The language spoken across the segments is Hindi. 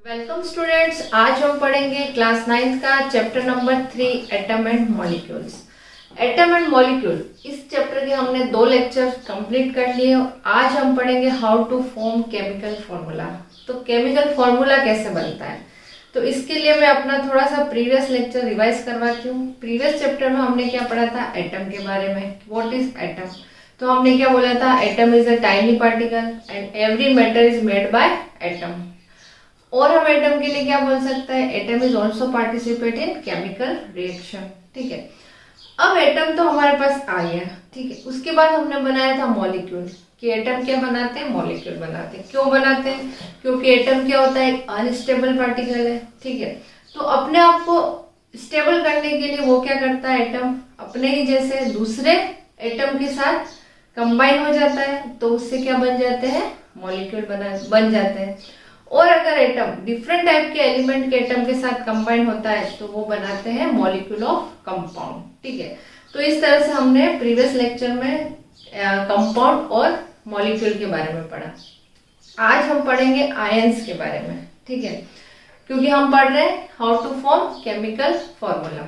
वेलकम स्टूडेंट्स, आज हम पढ़ेंगे क्लास 9th का chapter number 3 atom and molecules. Atom and molecule इस चैप्टर के हमने 2 लेक्चर कंप्लीट कर लिए। आज हम पढ़ेंगे how to form chemical formula. तो केमिकल फॉर्मूला कैसे बनता है, तो इसके लिए मैं अपना थोड़ा सा प्रीवियस लेक्चर रिवाइज करवाती हूँ। प्रीवियस चैप्टर में हमने क्या पढ़ा था, एटम के बारे में। What is atom? तो हमने क्या बोला था, atom is a tiny particle and every matter is made by atom. और हम एटम के लिए क्या बोल सकते हैं, atom is also participate in chemical reaction. ठीक है, अब एटम तो हमारे पास आ गया। ठीक है, उसके बाद हमने बनाया था मॉलिक्यूल कि एटम क्या बनाते हैं, मॉलिक्यूल बनाते हैं। क्यों बनाते हैं? क्योंकि एटम क्या होता है, अनस्टेबल पार्टिकल है। ठीक है, तो अपने आप को स्टेबल करने के लिए वो क्या करता है, एटम अपने ही जैसे दूसरे एटम के साथ कंबाइन हो जाता है, तो उससे क्या बन जाते हैं, मॉलिक्यूल बन जाते हैं। और अगर एटम डिफरेंट टाइप के एलिमेंट के एटम के साथ कंबाइन होता है तो वो बनाते हैं मॉलिक्यूल ऑफ कंपाउंड। ठीक है, तो इस तरह से हमने प्रीवियस लेक्चर में कंपाउंड और मॉलिक्यूल के बारे में पढ़ा। आज हम पढ़ेंगे आयंस के बारे में। ठीक है, क्योंकि हम पढ़ रहे हैं how to form chemical formula.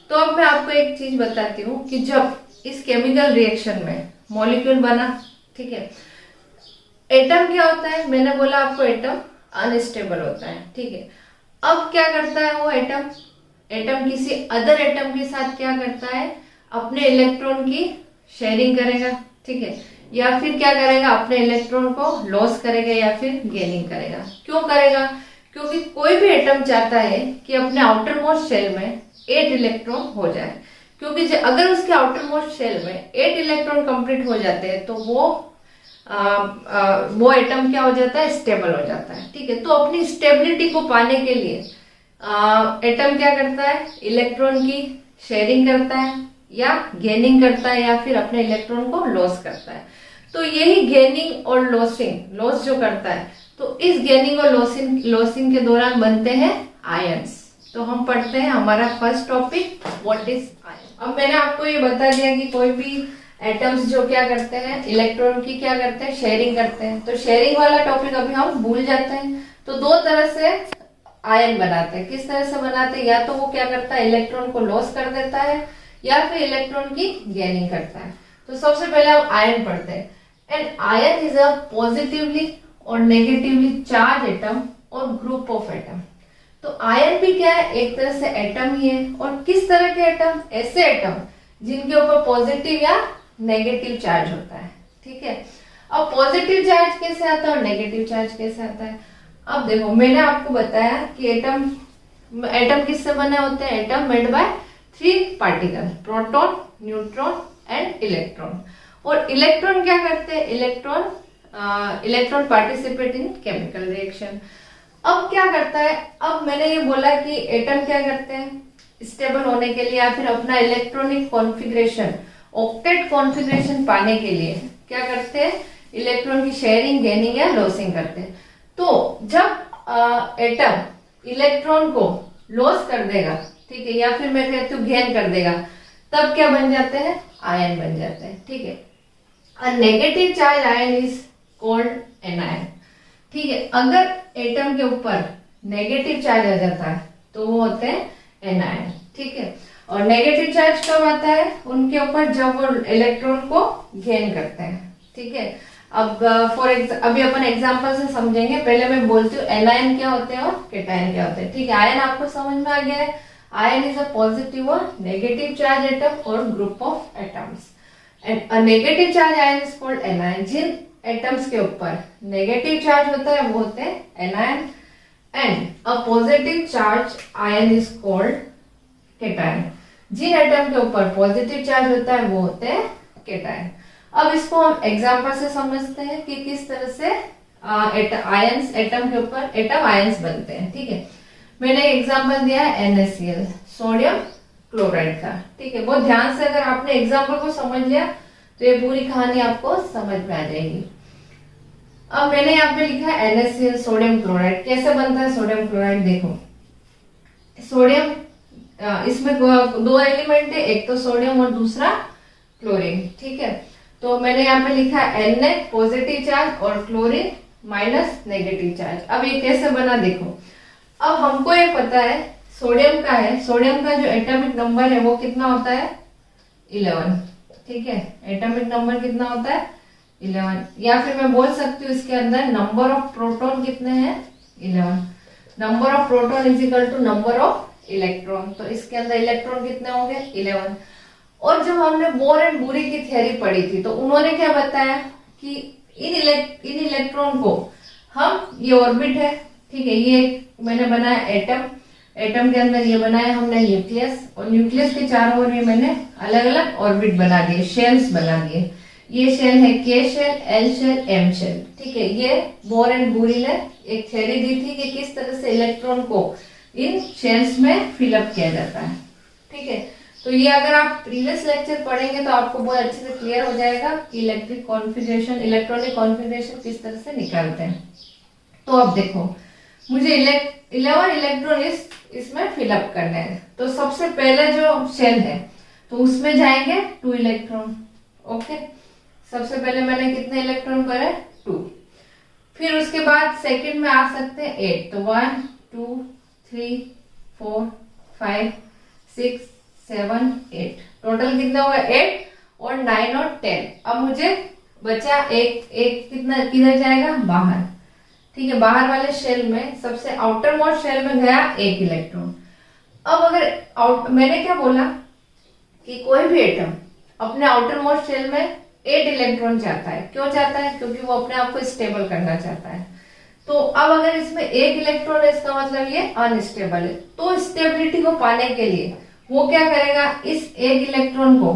तो अब मैं आपको एक चीज बताती हूँ कि जब इस केमिकल रिएक्शन में मॉलिक्यूल बना, ठीक है, एटम क्या होता है, मैंने बोला आपको एटम अनस्टेबल होता है। ठीक है, अब क्या करता है वो एटम किसी अदर एटम के साथ क्या करता है, अपने इलेक्ट्रॉन की शेयरिंग करेगा। ठीक है, या फिर क्या करेगा, अपने इलेक्ट्रॉन को लॉस करेगा या फिर गेनिंग करेगा। क्यों करेगा? क्योंकि कोई भी एटम चाहता है कि अपने आउटर मोस्ट शेल में 8 इलेक्ट्रॉन हो जाए। क्योंकि अगर उसके आउटर मोस्ट शेल में 8 इलेक्ट्रॉन कंप्लीट हो जाते हैं तो वो एटम क्या हो जाता है, स्टेबल हो जाता है। ठीक है, तो अपनी स्टेबिलिटी को पाने के लिए एटम क्या करता है, इलेक्ट्रॉन की शेयरिंग करता है या गेनिंग करता है या फिर अपने इलेक्ट्रॉन को लॉस करता है। तो यही गेनिंग और लॉस जो करता है, तो इस गेनिंग और लॉसिंग के दौरान बनते हैं आयंस। तो हम पढ़ते हैं हमारा first topic, what is ion. अब मैंने आपको ये बता दिया कि कोई भी एटम्स जो क्या करते हैं, इलेक्ट्रॉन की क्या करते हैं, शेयरिंग करते हैं। तो शेयरिंग वाला टॉपिक अभी हम भूल जाते हैं। तो 2 तरह से आयन बनाते हैं। किस तरह से बनाते हैं, या तो वो क्या करता है, इलेक्ट्रॉन को लॉस कर देता है या फिर इलेक्ट्रॉन की गेनिंग करता है। तो सबसे पहले हम आयन पढ़ते हैं। And ion is a positively और नेगेटिवली चार्ज एटम और ग्रुप ऑफ एटम। तो आयन भी क्या है, एक तरह से एटम ही है। और किस तरह के एटम, ऐसे एटम जिनके ऊपर पॉजिटिव या नेगेटिव चार्ज होता है। ठीक है, अब पॉजिटिव चार्ज कैसे आता है और नेगेटिव चार्ज कैसे आता है। अब देखो, मैंने आपको बताया कि एटम किससे बने होते हैं, atom made by 3 particle, proton, neutron and electron. और इलेक्ट्रॉन क्या करते हैं, electron participate in chemical reaction. अब क्या करता है, अब मैंने ये बोला कि एटम क्या करते हैं, स्टेबल होने के लिए या फिर अपना इलेक्ट्रॉनिक कॉन्फ़िगरेशन, ऑक्टेट कॉन्फ़िगरेशन पाने के लिए क्या करते हैं, इलेक्ट्रॉन की शेयरिंग, गेनिंग या लॉसिंग करते हैं। तो जब एटम इलेक्ट्रॉन को लॉस कर देगा, ठीक है, या फिर मैं कहती हूँ गेन कर देगा, तब क्या बन जाते हैं, आयन बन जाते हैं। ठीक है, अ negative charge ion is called anion. ठीक है, अगर एटम के ऊपर नेगेटिव चार्ज आ जाता है तो वो होते हैं एनायन। ठीक है, और नेगेटिव चार्ज कब आता है, उनके ऊपर जब वो इलेक्ट्रॉन को गेन करते हैं। ठीक है, अब अभी अपन एग्जांपल से समझेंगे। पहले मैं बोलती हूँ एनायन क्या होते हैं और केटायन क्या होते हैं। ठीक है, आयन आपको समझ में आ गया है। आयन इज अ पॉजिटिव और नेगेटिव चार्ज एटम और group of atoms. And a negative charge ion is called anion. जिन एटम्स के ऊपर नेगेटिव चार्ज होता है वो होते हैं anion. And a positive charge ion is called cation. जिन एटम के ऊपर पॉजिटिव चार्ज होता है वो होते हैं केटायन। अब इसको हम एग्जांपल से समझते हैं कि किस तरह से आयंस एटम के ऊपर एटम आयंस बनते हैं। ठीक है, मैंने एग्जांपल दिया है NaCl, सोडियम क्लोराइड का। ठीक है, बहुत ध्यान से अगर आपने एग्जांपल को समझ लिया तो ये पूरी कहानी आपको समझ में आ जाएगी। अब मैंने यहाँ पे लिखा है NaCl, सोडियम क्लोराइड। कैसे बनता है सोडियम क्लोराइड, देखो, सोडियम इसमें 2 एलिमेंट है, एक तो सोडियम और दूसरा क्लोरीन। ठीक है, तो मैंने यहाँ पे लिखा है Na पॉजिटिव चार्ज और क्लोरीन माइनस नेगेटिव चार्ज। अब ये कैसे बना, देखो, अब हमको ये पता है सोडियम का है, सोडियम का जो एटॉमिक नंबर है वो कितना होता है 11, ठीक है। एटॉमिक नंबर कितना होता है 11, या फिर मैं बोल सकती हूँ इसके अंदर नंबर ऑफ प्रोटॉन कितने हैं 11। Number of proton is equal to number of electron, तो इसके अंदर इलेक्ट्रॉन कितने होंगे 11। और जब हमने बोर एंड बुरी की थ्योरी पढ़ी थी तो उन्होंने क्या बताया कि इन इलेक्ट्रॉन को हम, ये ऑर्बिट है, ठीक है, ये मैंने बनाया एटम, एटम के अंदर ये बनाया हमने न्यूक्लियस, और न्यूक्लियस के चारों ओर ये मैंने अलग अलग ऑर्बिट बना दिए, शेल्स बना दिए। ये शेल है K shell, L shell, M shell, ठीक है। ये बोर एंड बुरी ने एक थ्योरी दी थी कि किस तरह से इलेक्ट्रॉन को इन शेल्स में फिलअप किया जाता है, ठीक है। तो ये अगर आप प्रीवियस लेक्चर पढ़ेंगे तो आपको बहुत अच्छे से क्लियर हो जाएगा कि इलेक्ट्रिक कॉन्फ़िगरेशन, इलेक्ट्रॉनिक कॉन्फ़िगरेशन किस तरह से निकालते हैं। तो अब देखो मुझे 11 इलेक्ट्रॉन इसमें फिलअप करना है, तो सबसे पहले जो शेल है तो उसमें जाएंगे 2 इलेक्ट्रॉन, ओके। सबसे पहले मैंने कितने इलेक्ट्रॉन भरे 2, फिर उसके बाद सेकंड में आ सकते हैं 8, तो 1 2 3 4 5 6 7 8, टोटल कितना हुआ 8 और 9 और 10। अब मुझे बचा एक कितना किधर जाएगा बाहर, ठीक है। बाहर वाले शेल में सबसे आउटर मोस्ट शेल में गया 1 इलेक्ट्रॉन। अब अगर मैंने क्या बोला कि कोई भी एटम अपने आउटर मोस्ट शेल में 8 इलेक्ट्रॉन चाहता है, क्यों चाहता है, क्योंकि वो अपने आप को स्टेबल करना चाहता है। तो अब अगर इसमें 1 इलेक्ट्रॉन है इसका मतलब ये अनस्टेबल है, तो स्टेबिलिटी को पाने के लिए वो क्या करेगा, इस 1 इलेक्ट्रॉन को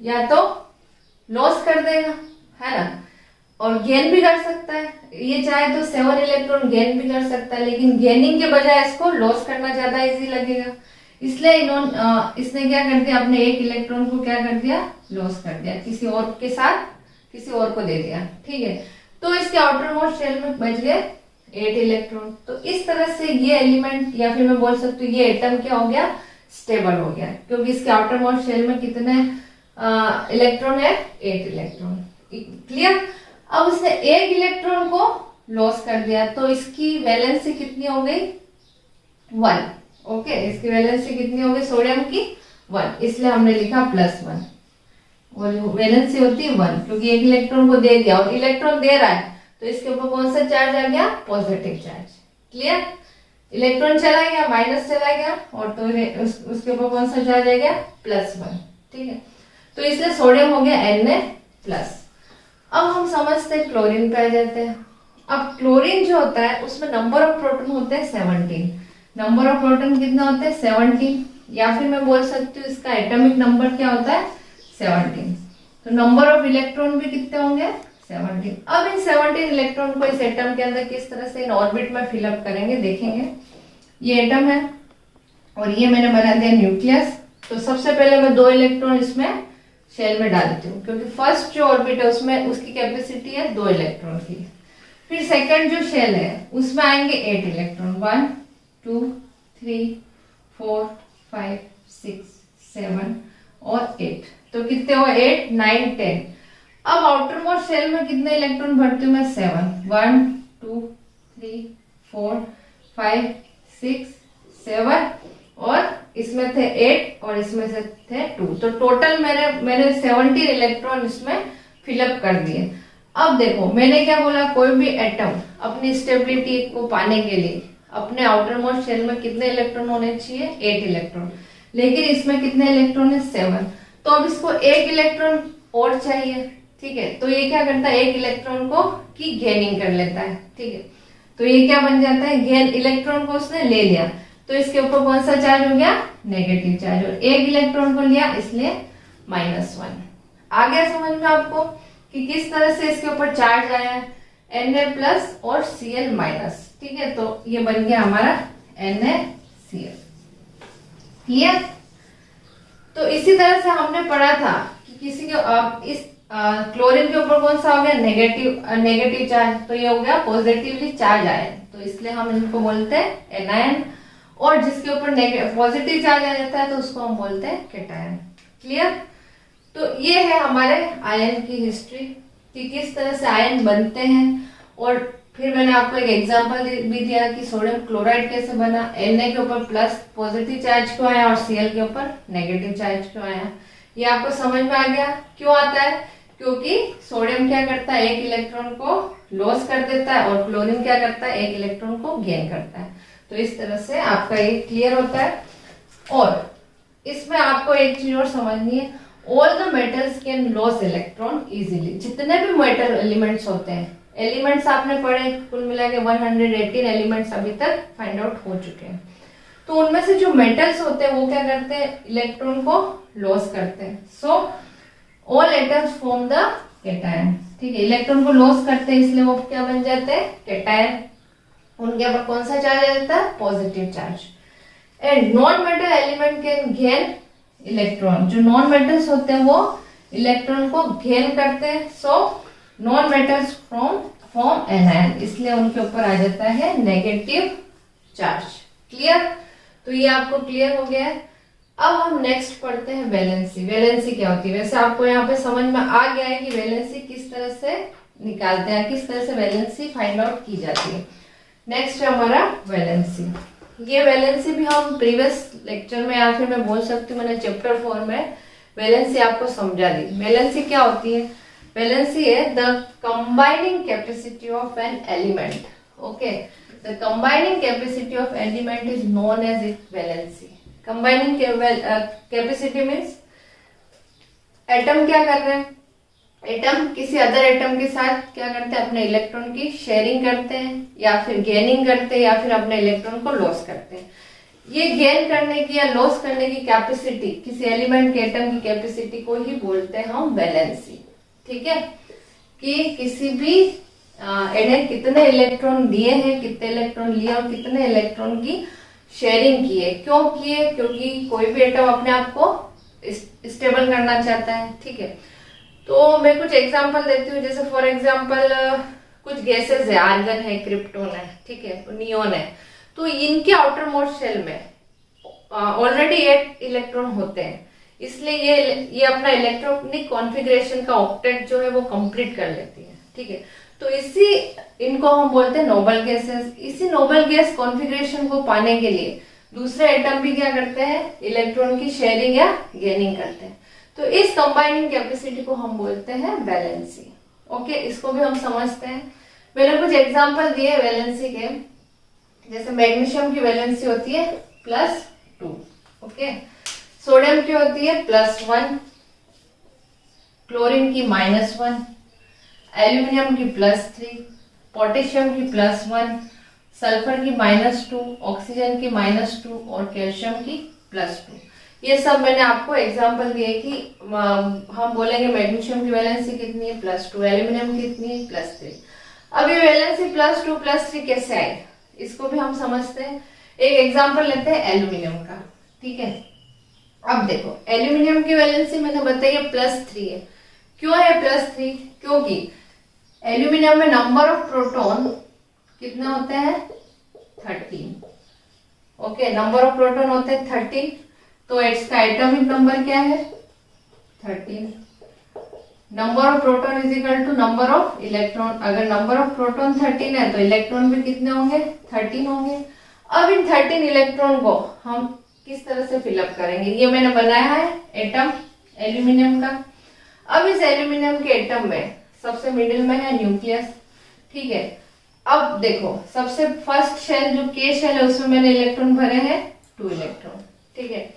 या तो लॉस कर देगा, है ना, और गेन भी कर सकता है। ये चाहे तो 7 इलेक्ट्रॉन गेन भी कर सकता है, लेकिन गेनिंग के बजाय इसको लॉस करना ज्यादा इजी लगेगा, इसलिए इसने क्या कर दिया, अपने 1 इलेक्ट्रॉन को क्या कर दिया, लॉस कर दिया, किसी और के साथ किसी और को दे दिया, ठीक है। तो इसके आउटर मोस्ट शेल में बच गए 8 इलेक्ट्रॉन। तो इस तरह से ये एलिमेंट, या फिर मैं बोल सकती हूँ ये एटम क्या हो गया, स्टेबल हो गया, क्योंकि इसके आउटर मोस्ट शेल में कितने इलेक्ट्रॉन है 8 इलेक्ट्रॉन, क्लियर। अब उसने 1 इलेक्ट्रॉन को लॉस कर दिया, तो इसकी वैलेंसी कितनी हो गई 1, ओके। इसकी वैलेंसी कितनी हो गई सोडियम की 1, इसलिए हमने लिखा +1, और वैलेंसी होती है 1, क्योंकि 1 इलेक्ट्रॉन को दे दिया, और इलेक्ट्रॉन दे रहा है तो इसके ऊपर कौन सा चार्ज आ गया, पॉजिटिव चार्ज, क्लियर। इलेक्ट्रॉन चला गया, माइनस चला गया, और तो उसके ऊपर कौन सा चार्ज आ गया +1, ठीक है। तो इसलिए सोडियम हो गया Na+। अब हम समझते हैं क्लोरीन पे आ जाते हैं। अब क्लोरीन जो होता है उसमें नंबर ऑफ प्रोटॉन होते हैं 17, नंबर ऑफ प्रोटॉन कितना होते हैं 17, या फिर मैं बोल सकती हूँ इसका एटॉमिक नंबर क्या होता है 17। तो नंबर ऑफ इलेक्ट्रॉन भी कितने होंगे 17। अब इन 17 इलेक्ट्रॉन को इस एटम के अंदर किस तरह से इन ऑर्बिट में फिलअप करेंगे देखेंगे। ये एटम है और ये मैंने बना दिया न्यूक्लियस। तो सबसे पहले मैं 2 इलेक्ट्रॉन इसमें शेल में डालती हूँ, क्योंकि फर्स्ट जो ऑर्बिट है उसमें उसकी कैपेसिटी है 2 इलेक्ट्रॉन की। फिर सेकंड जो शेल है उसमें आएंगे 8 इलेक्ट्रॉन, 1 2 3 4 5 6 7 और 8। तो कितने हुए 8 9 10। अब आउटर मोस्ट शेल में कितने इलेक्ट्रॉन भरती हूँ मैं 7, 1 2 3 4 5 6 7 और इसमें थे 8 और इसमें से थे 2। तो टोटल मैंने 17 इलेक्ट्रॉन इसमें फिलअप कर दिए। अब देखो मैंने क्या बोला, कोई भी एटम अपनी स्टेबिलिटी को पाने के लिए अपने आउटर मोस्ट शेल में कितने इलेक्ट्रॉन होने चाहिए 8 इलेक्ट्रॉन, लेकिन इसमें कितने इलेक्ट्रॉन है 7। तो अब इसको 1 इलेक्ट्रॉन और चाहिए, ठीक है। तो ये क्या करता है 1 इलेक्ट्रॉन को की गेनिंग कर लेता है, ठीक है। तो ये क्या बन जाता है, गेन इलेक्ट्रॉन को उसने ले लिया तो इसके ऊपर कौन सा चार्ज हो गया नेगेटिव चार्ज, और 1 इलेक्ट्रॉन को लिया इसलिए -1। आ गया समझ में आपको कि किस तरह से इसके ऊपर चार्ज आया है Na+ और Cl-, ठीक है। तो ये बन गया हमारा NaCl, क्लियर। तो इसी तरह से हमने पढ़ा था कि किसी के इस क्लोरीन के ऊपर कौन सा हो गया नेगेटिव चार्ज, तो ये हो गया पॉजिटिवली चार्ज आयन, तो इसलिए हम इनको बोलते हैं एनायन। और जिसके ऊपर पॉजिटिव चार्ज आ जाता है तो उसको हम बोलते हैं कैटायन, क्लियर। तो ये है हमारे आयन की हिस्ट्री कि किस तरह से आयन बनते हैं और फिर मैंने आपको एक एग्जांपल भी दिया कि सोडियम क्लोराइड कैसे बना, Na के ऊपर प्लस पॉजिटिव चार्ज क्यों आया और Cl के ऊपर नेगेटिव चार्ज क्यों आया। ये आपको समझ में आ गया क्यों आता है, क्योंकि सोडियम क्या करता है, एक इलेक्ट्रॉन को लॉस कर देता है और क्लोरीन क्या करता है, एक इलेक्ट्रॉन को गेन करता है। तो इस तरह से आपका ये क्लियर होता है। और इसमें आपको एक चीज और समझनी है, all the metals can loss electron easily. जितने भी मेटल एलिमेंट्स होते हैं, एलिमेंट्स आपने पढ़े, कुल मिला के 118 एलिमेंट्स अभी तक फाइंड आउट हो चुके हैं। तो उनमें से जो मेटल्स होते हैं वो क्या करते हैं, इलेक्ट्रॉन को लॉस करते हैं। So all atoms form the cation. ठीक है, इलेक्ट्रॉन को लॉस करते हैं इसलिए वो क्या बन जाते हैं, कैटायन। उनके ऊपर कौन सा चार्ज आ जाता है, positive charge. And non metal element can gain electron. जो नॉन मेटल्स होते हैं वो इलेक्ट्रॉन को गेन करते हैं। So non metals form anion, इसलिए उनके ऊपर आ जाता है नेगेटिव चार्ज। क्लियर, तो ये आपको क्लियर हो गया है। अब हम नेक्स्ट पढ़ते हैं वैलेंसी। वैलेंसी क्या होती है, वैसे आपको यहाँ पे समझ में आ गया है कि वैलेंसी किस तरह से निकालते हैं, किस तरह से वैलेंसी फाइंड आउट की जाती है। नेक्स्ट है हमारा वैलेंसी। ये वैलेंसी भी हम प्रीवियस लेक्चर में या फिर मैं बोल सकती हूँ मैंने चैप्टर 4 में वैलेंसी आपको समझा दी। वैलेंसी क्या होती है, वैलेंसी है the combining capacity of an element. Okay, the combining capacity of element is known as it valency. Combining capacity means atom क्या कर रहे हैं, एटम किसी अदर एटम के साथ क्या करते हैं, अपने इलेक्ट्रॉन की शेयरिंग करते हैं या फिर गेनिंग करते हैं या फिर अपने इलेक्ट्रॉन को लॉस करते हैं। ये गेन करने की या लॉस करने की कैपेसिटी, किसी एलिमेंट के एटम की कैपेसिटी को ही बोलते हैं हम वैलेंसी। ठीक है, कि किसी भी इन्हें कितने इलेक्ट्रॉन दिए हैं, कितने इलेक्ट्रॉन लिए और कितने इलेक्ट्रॉन की शेयरिंग किए। क्यों किए, क्योंकि कोई भी एटम अपने आप को स्टेबल करना चाहता है। ठीक है, तो मैं कुछ एग्जांपल देती हूँ। जैसे फॉर एग्जांपल कुछ गैसेस है, आर्गन है, क्रिप्टोन है, ठीक है, नियोन है। तो इनके आउटर मोस्ट शेल में ऑलरेडी 8 इलेक्ट्रॉन होते हैं, इसलिए ये अपना इलेक्ट्रॉनिक कॉन्फ़िगरेशन का ऑक्टेट जो है वो कंप्लीट कर लेती है। ठीक है, तो इनको हम बोलते हैं नोबल गैसेस। इसी नोबल गैस कॉन्फ़िगरेशन को पाने के लिए दूसरे एटम भी क्या करते हैं, इलेक्ट्रॉन की शेयरिंग या गेनिंग करते हैं। तो इस कंबाइनिंग कैपेसिटी को हम बोलते हैं वैलेंसी। ओके, इसको भी हम समझते हैं। मैंने कुछ एग्जांपल दिए वैलेंसी के। जैसे मैग्नीशियम की वैलेंसी होती है +2। ओके, सोडियम की होती है +1, क्लोरीन की -1, एल्यूमिनियम की +3, पोटेशियम की +1, सल्फर की -2, ऑक्सीजन की -2 और कैल्शियम की +2। ये सब मैंने आपको एग्जांपल दिए कि हम बोलेंगे मैग्नीशियम की वैलेंसी कितनी है, +2, एल्यूमिनियम कितनी है, +3। अब ये वैलेंसी +2 +3 कैसे आई, इसको भी हम समझते हैं। एक एग्जांपल लेते हैं एल्यूमिनियम का। ठीक है, अब देखो एल्यूमिनियम की वैलेंसी मैंने बताई है +3 है। क्यों है +3, क्योंकि एल्यूमिनियम में नंबर ऑफ प्रोटॉन कितने होते हैं, 13। ओके, नंबर ऑफ प्रोटॉन होते हैं 13, तो इसका एटॉमिक नंबर क्या है, 13। Number of proton is equal to number of electron. अगर नंबर ऑफ प्रोटॉन 13 है तो इलेक्ट्रॉन भी कितने होंगे, 13 होंगे। अब इन 13 इलेक्ट्रॉन को हम किस तरह से फिलअप करेंगे, ये मैंने बनाया है एटम एल्यूमिनियम का। अब इस एल्यूमिनियम के एटम में सबसे मिडिल में है न्यूक्लियस। ठीक है, अब देखो सबसे फर्स्ट शेल जो के शेल है उसमें मैंने इलेक्ट्रॉन भरे हैं 2 इलेक्ट्रॉन। ठीक है,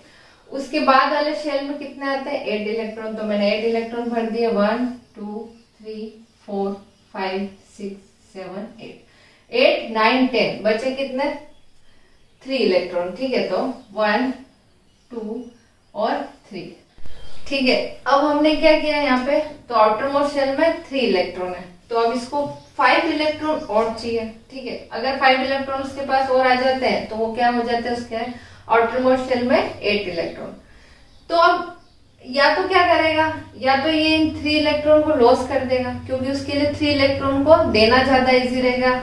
उसके बाद वाले शेल में कितने आते हैं, 8 इलेक्ट्रॉन। तो मैंने 8 इलेक्ट्रॉन भर दिए, 1 2 3 4 5 6 7 8 9 10, बचे कितने, 3 इलेक्ट्रॉन। ठीक है, तो 1 2 और 3। ठीक है, अब हमने क्या किया यहाँ पे, तो आउटर मोस्ट शेल में 3 इलेक्ट्रॉन है, तो अब इसको 5 इलेक्ट्रॉन और चाहिए। ठीक है, अगर 5 इलेक्ट्रॉन उसके पास और आ जाते हैं तो वो क्या हो जाते हैं, उसके आउटर मोस्ट शेल में 8 इलेक्ट्रॉन। तो अब या तो क्या करेगा, या तो ये इन 3 इलेक्ट्रॉन को लॉस कर देगा, क्योंकि उसके लिए 3 इलेक्ट्रॉन को देना ज्यादा इजी रहेगा।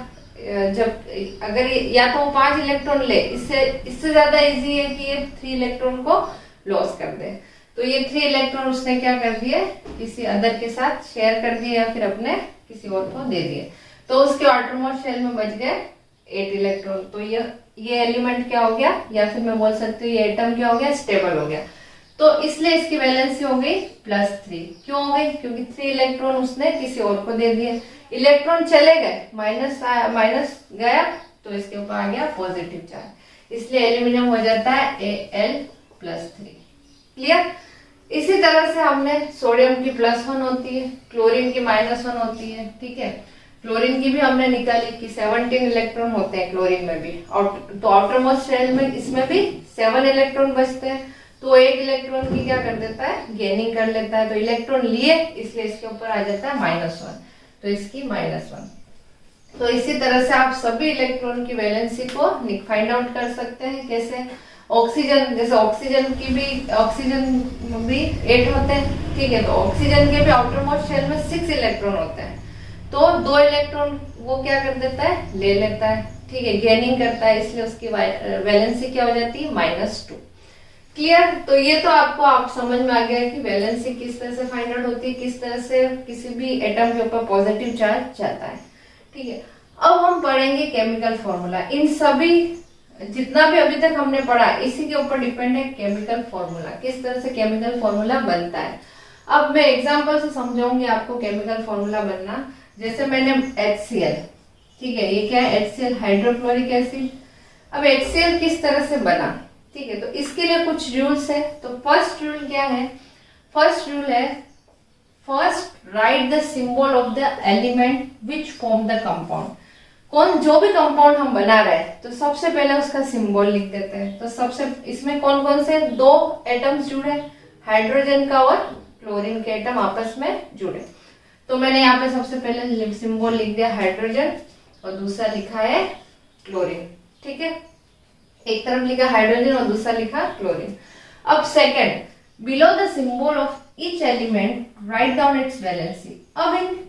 जब अगर या तो वो 5 इलेक्ट्रॉन ले, इससे ज्यादा इजी है कि ये 3 इलेक्ट्रॉन को लॉस कर दे। तो ये 3 इलेक्ट्रॉन उसने क्या कर दिए, किसी अदर के साथ शेयर कर दिए या फिर अपने किसी और को दे दिए। तो तो उसके आउटरमोस्ट शेल में बच गए 8 इलेक्ट्रॉन। तो ये एलिमेंट क्या हो गया, या फिर मैं बोल सकती हूँ ये एटम क्या हो गया, स्टेबल हो गया। तो इसलिए इसकी वैलेंसी हो गई +3। क्यों हो गई, क्योंकि 3 इलेक्ट्रॉन उसने किसी और को दे दिए। इलेक्ट्रॉन चले गए, माइनस गया, तो इसके ऊपर आ गया पॉजिटिव चार्ज, इसलिए एल्यूमिनियम हो जाता है Al+3। क्लियर। इसी तरह से हमने सोडियम की +1 होती है, क्लोरीन की -1 होती है। ठीक है, क्लोरीन की भी हमने निकाली कि 17 इलेक्ट्रॉन होते हैं क्लोरीन में भी, तो आउटरमोस्ट शेल में इसमें भी 7 इलेक्ट्रॉन बचते हैं। तो 1 इलेक्ट्रॉन की क्या कर देता है, गेनिंग कर लेता है। तो इलेक्ट्रॉन लिए, इसलिए इसके ऊपर आ जाता है -1, तो इसकी -1। तो इसी तरह से आप सभी इलेक्ट्रॉन की वैलेंसी को फाइंड आउट कर सकते हैं। कैसे, ऑक्सीजन, जैसे ऑक्सीजन भी 8 होते हैं। ठीक है, तो ऑक्सीजन के भी आउटरमोस्ट शेल में 6 इलेक्ट्रॉन होते हैं। तो 2 इलेक्ट्रॉन वो क्या कर देता है, ले लेता है। ठीक है, गेनिंग करता है, इसलिए उसकी वैलेंसी क्या हो जाती है, -2। क्लियर। तो ये तो आपको आप समझ में आ गया कि वैलेंसी किस तरह से फाइंड आउट होती है, किस तरह से किसी भी एटम के ऊपर पॉजिटिव चार्ज जाता है। ठीक है, अब हम पढ़ेंगे केमिकल फॉर्मूला। इन सभी जितना भी अभी तक हमने पढ़ा, इसी के ऊपर डिपेंड है केमिकल फॉर्मूला, किस तरह से केमिकल फॉर्मूला बनता है। अब मैं एग्जांपल से समझाऊंगी आपको केमिकल फॉर्मूला बनना। जैसे मैंने HCl, ठीक है, ये क्या है, HCl हाइड्रोक्लोरिक एसिड। अब HCl किस तरह से बना, ठीक है, तो इसके लिए कुछ रूल्स है। तो फर्स्ट रूल क्या है, फर्स्ट रूल है first right the symbol of the element which form the compound. जो भी कंपाउंड हम बना रहे हैं, तो सबसे पहले उसका सिंबल लिख देते हैं। तो सबसे इसमें कौन कौन से 2 एटम्स जुड़े, हाइड्रोजन का और क्लोरीन के एटम आपस में जुड़े। तो मैंने यहाँ पे सबसे पहले सिंबल लिख दिया हाइड्रोजन और दूसरा लिखा है क्लोरीन। ठीक है, एक तरफ लिखा हाइड्रोजन और दूसरा लिखा क्लोरीन। अब second, below the symbol of each element write down it's valency. अब इन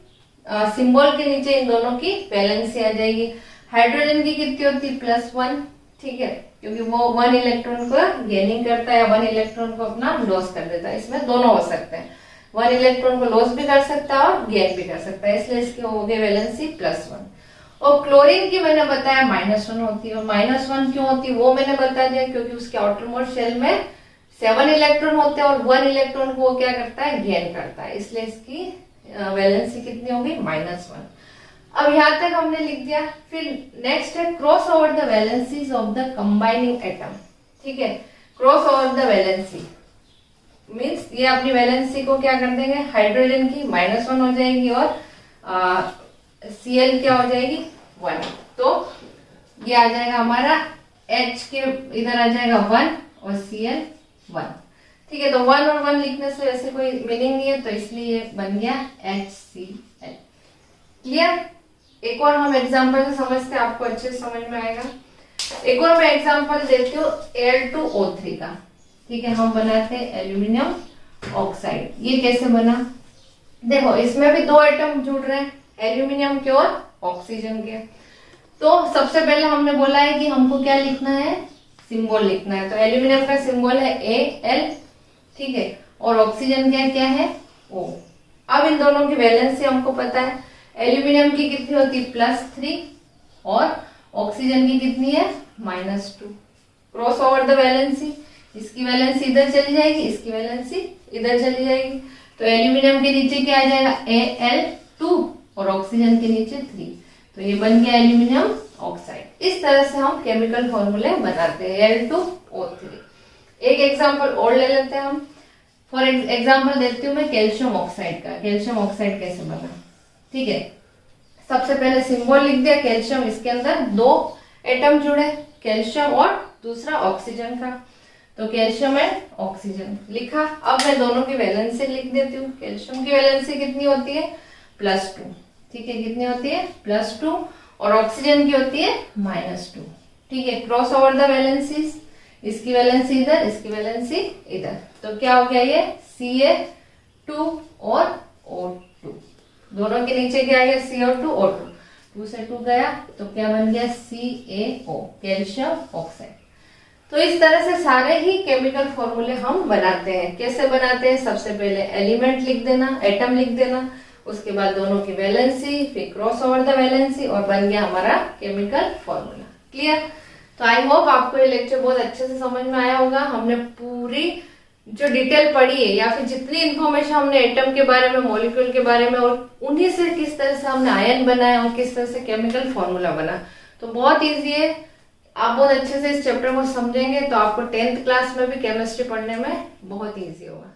सिंबल के नीचे इन दोनों की वैलेंसी आ जाएगी। हाइड्रोजन की कितनी होती है, +1। ठीक है, क्योंकि वो 1 इलेक्ट्रॉन को गेनिंग करता है या 1 इलेक्ट्रॉन को अपना लॉस कर देता है। इसमें दोनों हो सकते हैं, 1 इलेक्ट्रॉन को लॉस भी कर सकता है और गेन भी कर सकता है, इसलिए इसकी हो गई वैलेंसी +1। और क्लोरीन की मैंने बताया -1 होती है। और -1 क्यों होती है वो मैंने बता दिया, क्योंकि उसके आउटरमोस्ट शेल में 7 इलेक्ट्रॉन होते हैं और 1 इलेक्ट्रॉन को वो क्या करता है, गेन करता है, इसलिए इसकी वैलेंसी कितनी होगी, -1। अब यहाँ तक हमने लिख दिया। फिर नेक्स्ट है cross over the valencies of the combining atom. ठीक है, cross over the valency means ये अपनी वैलेंसी को क्या कर देंगे, हाइड्रोजन की -1 हो जाएगी और Cl क्या हो जाएगी, 1। तो ये आ जाएगा हमारा H के इधर आ जाएगा 1 और Cl 1। ठीक है, तो 1 और 1 लिखने से वैसे कोई मीनिंग नहीं है, तो इसलिए ये बन गया HCl। क्लियर। एक और हम एग्जांपल से समझते हैं, आपको अच्छे से समझ में आएगा। एक और मैं एग्जांपल देती हूँ Al2O3 का। ठीक है, हम बनाते हैं एल्यूमिनियम ऑक्साइड। ये कैसे बना, देखो इसमें भी 2 एटम जुड़ रहे हैं, एल्यूमिनियम के और ऑक्सीजन के। तो सबसे पहले हमने बोला है कि हमको क्या लिखना है, सिंबल लिखना है। तो एल्यूमिनियम का सिंबल है Al। ठीक है, और ऑक्सीजन का क्या है, O। अब इन दोनों की वैलेंसी हमको पता है, एल्यूमिनियम की कितनी होती है, +3 और ऑक्सीजन की कितनी है, -2। क्रॉस ओवर द वैलेंसी, इसकी वैलेंसी इधर चली जाएगी, इसकी वैलेंसी इधर चली जाएगी। तो एल्यूमिनियम के नीचे क्या आ जाएगा, Al2 और ऑक्सीजन के नीचे 3। तो ये बन गया एल्यूमिनियम ऑक्साइड। इस तरह से हम केमिकल फॉर्मूले बनाते हैं Al2O3। एक एग्जांपल और ले लेते हैं हम। फॉर एग्जांपल देती हूँ मैं कैल्शियम ऑक्साइड का। कैल्शियम ऑक्साइड कैसे बना, ठीक है, सबसे पहले सिंबल लिख दिया कैल्शियम। इसके अंदर 2 एटम जुड़े, कैल्शियम और दूसरा ऑक्सीजन का। तो कैल्शियम एंड ऑक्सीजन लिखा। अब मैं दोनों की वैलेंसी लिख देती हूँ। कैल्शियम की वैलेंसी कितनी होती है, +2। ठीक है, कितनी होती है, +2। और ऑक्सीजन की होती है -2। ठीक है, क्रॉस ओवर द वैलेंसीज, इसकी वैलेंसी इधर, इसकी वैलेंसी इधर। तो क्या हो गया, ये Ca2 और O2। दोनों के नीचे क्या आ गया, CO2 O2। 2 से 2 गया तो क्या बन गया, CaO, कैल्शियम ऑक्साइड। तो इस तरह से सारे ही केमिकल फॉर्मूले हम बनाते हैं। कैसे बनाते हैं, सबसे पहले एलिमेंट लिख देना, एटम लिख देना, उसके बाद दोनों की वैलेंसी, फिर क्रॉस ओवर द वैलेंसी, और बन गया हमारा केमिकल फॉर्मूला। क्लियर? तो आई होप आपको ये लेक्चर बहुत अच्छे से समझ में आया होगा। हमने पूरी जो डिटेल पढ़ी है या फिर जितनी इन्फॉर्मेशन हमने एटम के बारे में, मॉलिक्यूल के बारे में, और उन्हीं से किस तरह से हमने आयन बनाया और किस तरह से केमिकल फॉर्मूला बना, तो बहुत ईजी है। आप बहुत अच्छे से इस चैप्टर को समझेंगे तो आपको 10th क्लास में भी केमिस्ट्री पढ़ने में बहुत ईजी होगा।